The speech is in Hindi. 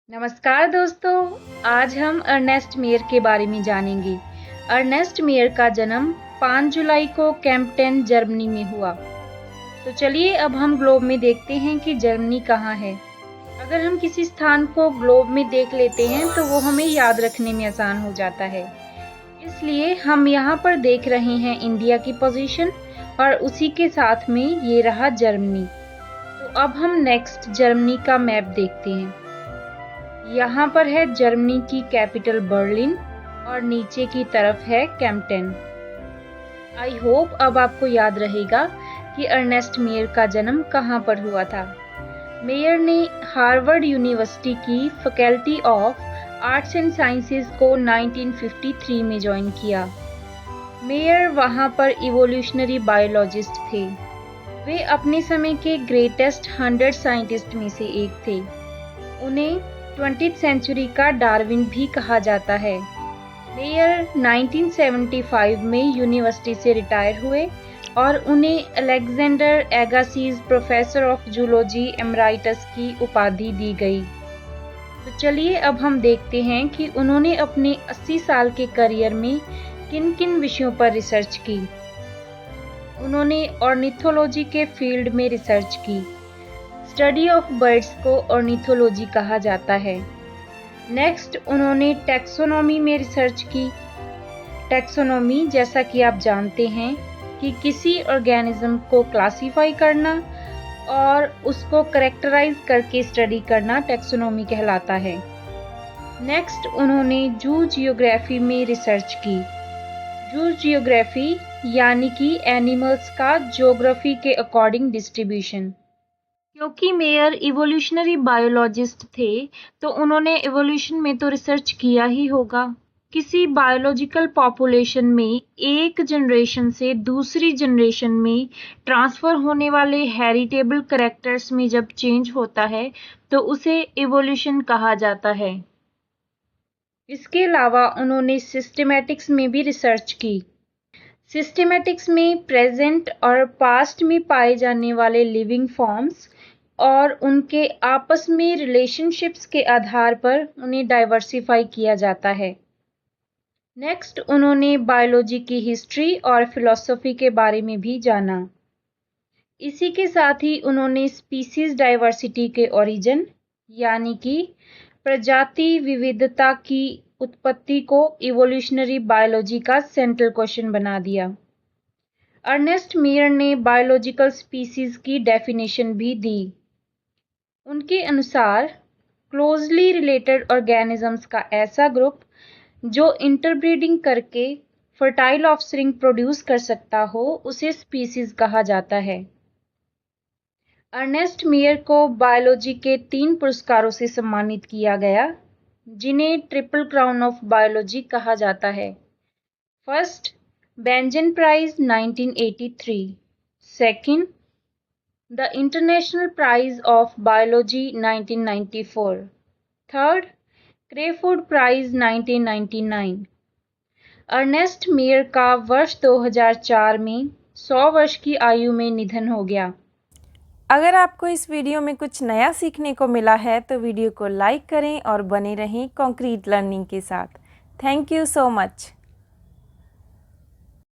नमस्कार दोस्तों। आज हम अर्नेस्ट मेयर के बारे में जानेंगे। अर्नेस्ट मेयर का जन्म 5 जुलाई को कैम्पटेन जर्मनी में हुआ। तो चलिए अब हम ग्लोब में देखते हैं कि जर्मनी कहाँ है। अगर हम किसी स्थान को ग्लोब में देख लेते हैं तो वो हमें याद रखने में आसान हो जाता है। इसलिए हम यहाँ पर देख रहे हैं इंडिया की पोजीशन और उसी के साथ में ये रहा जर्मनी। तो अब हम नेक्स्ट जर्मनी का मैप देखते हैं। यहाँ पर है जर्मनी की कैपिटल बर्लिन और नीचे की तरफ है कैम्पटेन। आई होप अब आपको याद रहेगा कि अर्नेस्ट मेयर का जन्म कहाँ पर हुआ था। मेयर ने हार्वर्ड यूनिवर्सिटी की faculty of arts and sciences को 1953 में ज्वाइन किया। मेयर वहाँ पर इवोल्यूशनरी बायोलॉजिस्ट थे। वे अपने समय के ग्रेटेस्ट 100 साइंटिस्ट में से एक थे। उन्हें 20th सेंचुरी का डार्विन भी कहा जाता है। मेयर 1975 में यूनिवर्सिटी से रिटायर हुए और उन्हें अलेक्जेंडर एगासिज प्रोफेसर ऑफ जूलॉजी एमराइटस की उपाधि दी गई। तो चलिए अब हम देखते हैं कि उन्होंने अपने 80 साल के करियर में किन किन विषयों पर रिसर्च की। उन्होंने ऑर्निथोलॉजी के फील्ड में रिसर्च की। स्टडी ऑफ बर्ड्स को ऑर्निथोलॉजी कहा जाता है। नेक्स्ट उन्होंने टैक्सोनॉमी में रिसर्च की। टैक्सोनॉमी जैसा कि आप जानते हैं कि किसी ऑर्गेनिज्म को क्लासिफाई करना और उसको करेक्टराइज करके स्टडी करना टैक्सोनॉमी कहलाता है। नेक्स्ट उन्होंने जू जियोग्राफी में रिसर्च की। जू जियोग्राफी यानी कि एनिमल्स का ज्योग्राफी के अकॉर्डिंग डिस्ट्रीब्यूशन। क्योंकि मेयर इवोल्यूशनरी बायोलॉजिस्ट थे तो उन्होंने इवोल्यूशन में तो रिसर्च किया ही होगा। किसी बायोलॉजिकल पॉपुलेशन में एक जनरेशन से दूसरी जनरेशन में ट्रांसफ़र होने वाले हेरिटेबल कैरेक्टर्स में जब चेंज होता है तो उसे इवोल्यूशन कहा जाता है। इसके अलावा उन्होंने सिस्टेमैटिक्स में भी रिसर्च की। सिस्टेमैटिक्स में प्रेजेंट और पास्ट में पाए जाने वाले लिविंग फॉर्म्स और उनके आपस में रिलेशनशिप्स के आधार पर उन्हें डाइवर्सिफाई किया जाता है। नेक्स्ट उन्होंने बायोलॉजी की हिस्ट्री और फिलॉसफी के बारे में भी जाना। इसी के साथ ही उन्होंने स्पीसीज डाइवर्सिटी के ओरिजिन यानी कि प्रजाति विविधता की उत्पत्ति को इवोल्यूशनरी बायोलॉजी का सेंट्रल क्वेश्चन बना दिया। अर्नेस्ट मेयर ने बायोलॉजिकल स्पीसीज की डेफिनेशन भी दी। उनके अनुसार क्लोजली रिलेटेड ऑर्गेनिजम्स का ऐसा ग्रुप जो इंटरब्रीडिंग करके फर्टाइल ऑफस्प्रिंग प्रोड्यूस कर सकता हो उसे स्पीसीज कहा जाता है। अर्नेस्ट मेयर को बायोलॉजी के 3 पुरस्कारों से सम्मानित किया गया जिन्हें ट्रिपल क्राउन ऑफ बायोलॉजी कहा जाता है। First Balzan prize 1983, second the international prize of biology 1994, third Crafoord prize 1999। Ernst Mayr का वर्ष 2004 में 100 वर्ष की आयु में निधन हो गया। अगर आपको इस वीडियो में कुछ नया सीखने को मिला है तो वीडियो को लाइक करें और बने रहें कॉन्क्रीट लर्निंग के साथ। Thank you so much.